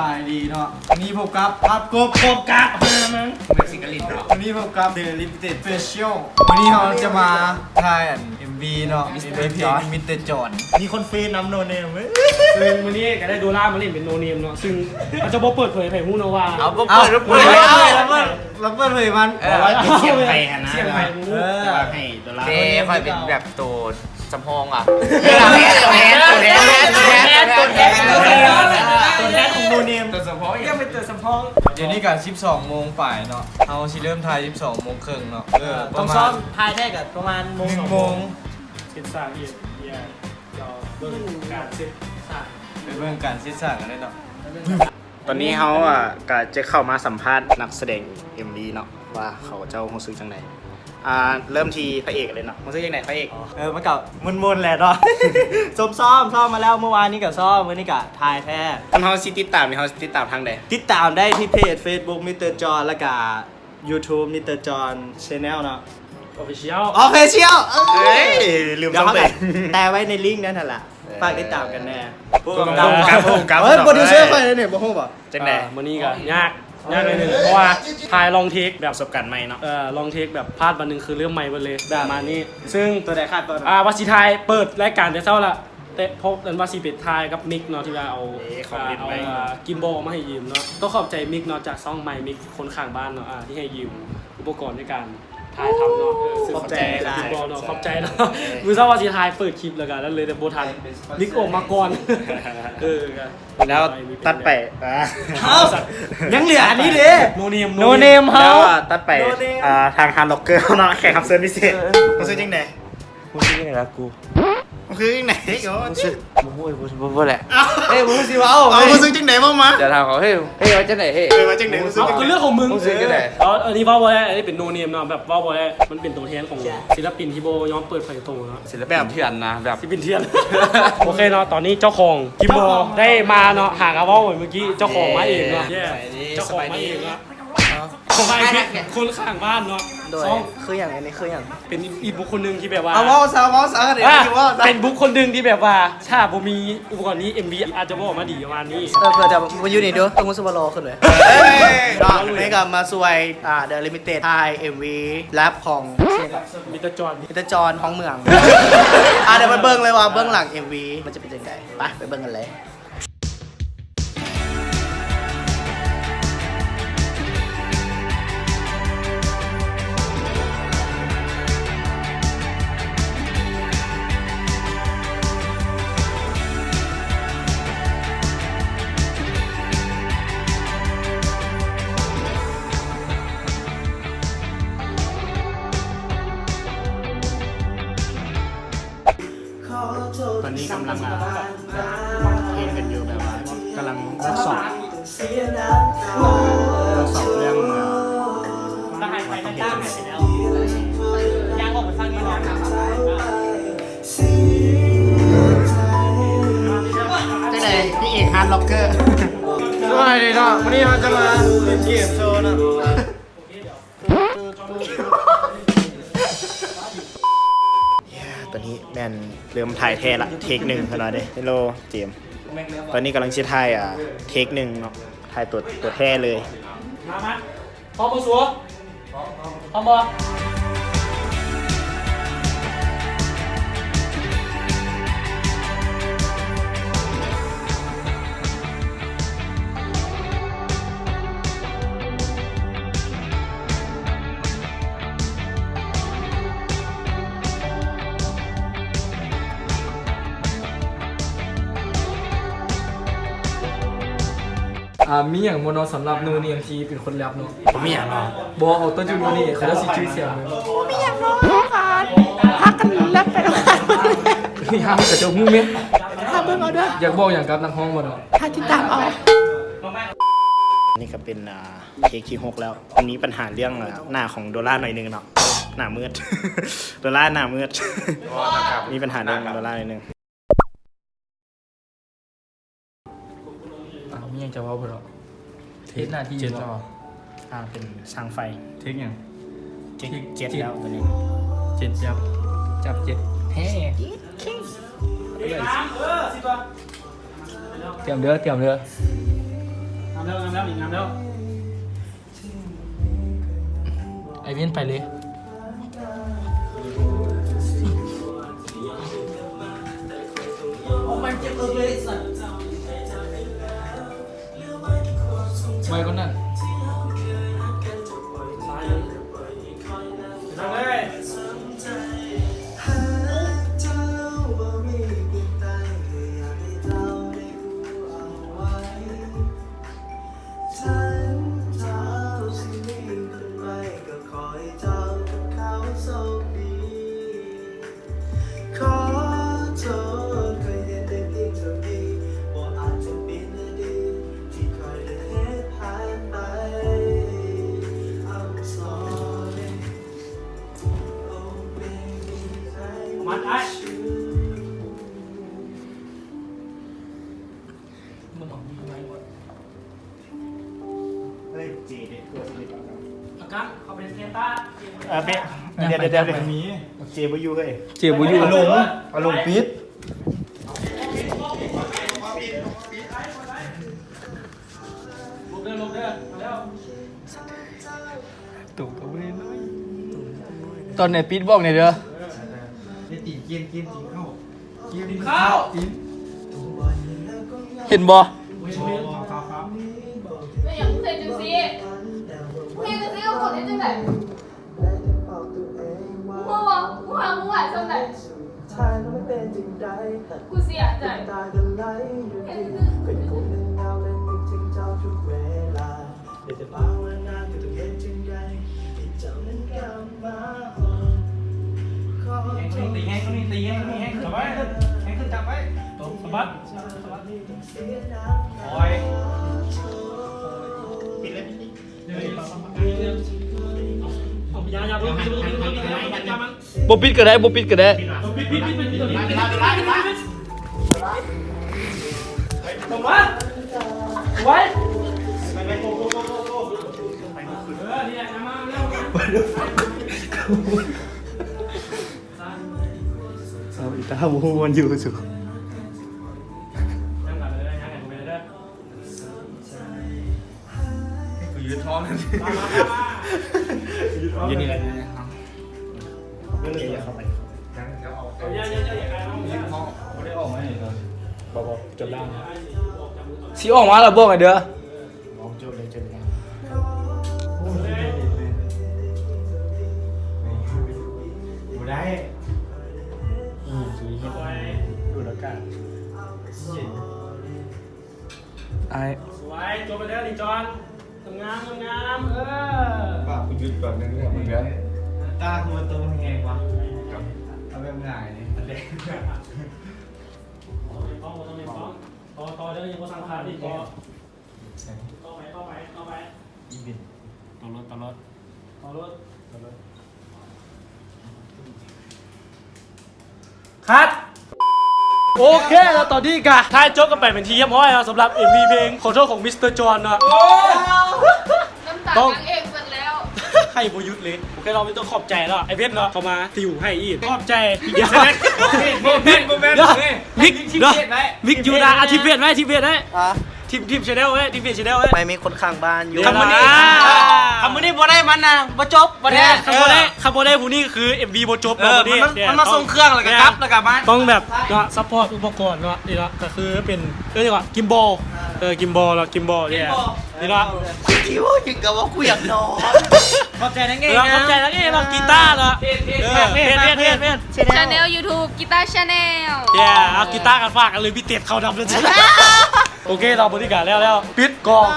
บายดีเนาะวันนี้พบกับกบมึงเป็นสิงคลินเนาะวันนี้พบกับ The Limited Special วันนี้เราจะมาถ่าย MV เนาะในเพลง Mr. John มีคนเฟซน้ำโนเนมเว้ย ซึ่งวันนี้ก็ได้โดล่ามาเล่นเป็นโนเนมเนาะซึ่งอาจจะบอกเปิดเผยไผ่ฮู้เนาะว่า เอาเปิดแล้วเปิดมันเสีย เสีย ง ง ไป ไป ฮะ ฮะ นะ นะ เสียงไปฮู้ แต่ว่าให้ดอลลาร์ เด้ค่อยเป็นแบบตัวสำพองอ่ะ ตัวแทนของโนเนม ตัวสำพอง ยังเป็นตัวสำพอง เดี๋ยวนี้กัน12 โมงป่ายเนาะเอาสิเริ่มถ่าย12 โมงครึ่งเนาะป ต้อ ระ ง มา ซ้อ ณ มทายแท้กับประมาณโมง 1 โมง เซ็ตสร้างอีกเราเบิ่งการเซ็ตสร้าง ไปเบิ่งการซิดสั่งกันได้เนาะ ตอนนี้เขาอ่ะก็จะเข้ามาสัมภาษณ์นักแสดง MV เนาะว่าเขาเจ้ารู้สึกจังไดเริ่มที่พระเอกเลยเนาะรู้สึกจังไดพระเอกมันกับมุนๆแหละเนาะ ซ้อมมาแล้วเมื่อวานนี้ก็ซ้อมวันนี้ก็ทายแท้คันเฮาสิติดตามนี่เฮาติดตามทางใดติดตามได้ที่เพจ Facebook Mr. John แล้วก็ YouTube Mr. John Channel เนาะ ออฟฟิเชียล Official เอ้ยลืมซ้ำไปแต่ไว้ในลิงก์นั่นแหละฝากติดตามกันแน่ผู้กำกับเฮ้ยโปรดิวเซอร์ใครเนี่ยบ่ฮู้บ่จังได๋ มื้อนี้ก็ยากเลยนึงเพราะว่าถ่ายลองเทคแบบ ประสบการณ์ใหม่เนาะ ลองเทคแบบพลาดวันนึงคือเรื่องใหม่หมดเลยแบบมานี่ซึ่ง ตัวใดคาดตัวนั้น วาสิไทยเปิดรายการแต่เช้าละแต่พบกันวาสิเป็ดไทยกับมิกเนาะที่ว่าเอากิมบอลมาให้ยืมเนาะต้องขอบใจมิกเนาะจากซ่องไมมิกคนข้างบ้านเนาะที่ให้ยืมอุปกรณ์ในการถ่ายทำเนาะขอบใจกิมบอลเนาะขอบใจเนาะมือเช้าวาสิไทยเปิดคลิปแล้วกันแล้วเลยแต่โบทันมิกออกมาก่อนแล้วตัดไป ยังเหลืออันนี้เด้ โนเนม แล้วตัดไปทางฮาร์ดล็อกเกอร์เนาะแข่งขับเซิร์ฟพิเศษมันซื้อจริงไหน กูชื่อยังไงล่ะกู มันคือจริงไหนโอ้ กูชื่อบูแหละ เฮ้ยมึงสิว่า เอามันซื้อจริงไหนบ้างมา เดี๋ยวถามเขาเฮ้ยว่าจะไหนเฮ้ย มาจริงไหนมันซื้อ เอาคือเรื่องของมึง มึงซื้อกันไหน อันนี้ว่าบอลอันนี้เป็นโนเนมเนาะแบบว่าบอลมันเป็นตัวแทนของศิลปินที่โบย้อมเปิดเผยตัวเนาะ ศิลปินเถื่อนนะแบบ ที่เป็นเทียน โอเคเนาะตอนนี้เจ้าของกิมบอลได้มาเนาะหากระว่าเมื่อกี้เจ้าของมาเองเนาะเจ้าของมาเองเนาะของใครคนข้างบ้านเนาะซ่อง คืออย่างนี้คืออย่าง เป็นอีกบุคคลหนึ่งที่แบบว่า เอาเสาเดี๋ยวคิดว่า เป็นบุคคลหนึ่งที่แบบว่าถ้าผมมีอุปกรณ์นี้ MV อาจจะบอกมาดีประมาณนี้ เพื่อจะมาอยู่นี่ดูต้องมุสบาโลขึ้นเลยนี่ก็มาสวยThe Limited Thai MV แรปของ มิสเตอร์จอห์น มิสเตอร์จอห์นท้องเมืองเดี๋ยวมาเบิ้งเลยว่าเบิ้งหลัง MV มันจะเป็นยังไงไปเบิ้งกันเลยตอนนี้กำลังเทรนกันอยู่แบบว่ากำลังทดสอบเรื่อง ถ้าหายไปนั่นตั้งหายไปแล้วยางออกไปฟังนี่นอนจังไหนพี่เอกฮาร์ดล็อกเกอร์ สวัสดีเนาะวันนี้เราจะมาเล่นเกมโชว์เนาะ ตอนนี้แมนเริ่มถ่ายแท้ละเทคหนึ่งขนาดนี้ฮัลโหลเจมส์ตอนนี้กำลังจะถ่ายเทคหนึ่งเนาะถ่ายตัวแท้เลย มาพร้อมสัวพร้อมบอมีอย่างโมโนสำหรับนูนี่ทีเป็นคนแรปเนาะ ผมไม่อยากลอง บอเอาต้นจูนูนี่เขาจะสิชื่อเสียงเลย ไม่อยากร้องค่ะพักกันแล้วไปแล้วกัน นี่ห้ามกับเจ้าหู้ไหม ถ้าเบิ่งเอาเด้อ อยากบอกอย่างกับนักห้องมาเนาะ ถ้าติดตามเอา นี่ก็เป็นเทคที่6แล้ววันนี้ปัญหาเรื่องหน้าของโดล่าหน่อยนึงเนาะหน้ามืด โดล่าหน้ามืดมีปัญหาเรื่องโดล่าหน่อยนึง มีอย่างจะว่าเปล่าเทสหน้าที่เจ็ดแล้ว เป็นช่างไฟ เทคอย่าง เจ็ดแล้วตอนนี้ เจ็ดจับเจ็ดแฮ่เตรียมเรือ แล้วอีกงามแล้วไอเวียนไปเลยไว้คนนั้นนั่งเลยมันไอ้ เฮ้ยจีเด็กตัวสิบ อาการเขาเป็นเซต้า เป๊ะเดี๋ยวเจบุยูเฮ้ย เจียบุยูอารมณ์ปิด ลงเด้อมาแล้ว ตู่ก็ไม่ได้น้อยตอนไหนปิดบอกหน่อยเด้อได้ตีเกมกินข้าวกินข้าวเห็นบ่ ไม่อยากเซ็นจังสิเซ็นจังสิเอาคนได้จังไหนมึงวะมึงหามึงไหวจังไหนกูเสียใจเห็นคือสบัด โอ้ย เอายาเพิ่มมัน บ่ปิดก็ได้บ่ปิดก็ได้ ปิดสบัดไว้นี่แหละมาแล้ว เอาอีตาบูมันอยู่สุด ยังกันเลยยังกันไปเลย กูยืดท้องนั่น ยืนนี่แหละก็เลยอยากเข้าไป อย่ายืดท้องไม่ได้ออกมาเลย บอกจบแล้ว สิออกมาแล้วบอกไงเด้อ บอกจบเลยจบแล้ว บ่ได้ สุดยอดดูแล้วกัน ไอ้ สวยจบไปแล้วดิจอนงามฝากกูหยุดก่อนนึงเนี่ยมึงเด้อตากูมันโตแหงวะเอาแบบง่ายนี่อันเด็ก ต่อเดี๋ยวยังก็สังขารดิต่อเข้าไป อีบิน ต่อรถคัดโอเคแล้วตอนนี้กะท้ายโจ๊กกันไปเป็นทีเรียบร้อยแล้วสำหรับ MV เพลงขอโทษของมิสเตอร์จอห์นนะ น้ำตานางเอกหมดแล้ว ให้โบยุทธเลยโอเคเราไม่ต้องขอบใจแล้วไอเวทเนาะเขามาติวให้อีกขอบใจอย่าโมเมนต์มิกเนาะมิกยูดาทีเวทไหมทีเวทไหมทีมชาแนลเว้ยทีมชาแนลเว้ย ไม่มีคนข้างบ้านอยู่ ทำมันนี่บ่ได้มันนะบ่จบบ่ได้คำบ่ได้ผู้นี้คือ MV บ่จบเนาะบ่ได้มันมาส่งเครื่องแล้วก็กลับแล้วกลับบ้านต้องแบบเนาะซัพพอร์ตอุปกรณ์เนาะนี่เนาะก็คือเป็นเรียกว่ากิมบอลกิมบอลเนี่ยนี่เนาะ ที่ว่าอยู่กับว่ากูอยากนอน ขอบใจนังเอง ขอบใจนักเองเนาะกีตาร์เนาะเพจ ชาแนล YouTube กีตาร์ชาแนล เอากีตาร์กันฝากกันเลยพี่เต็ดเขาดำเลยโอเคเราบริการแล้วปิดกอง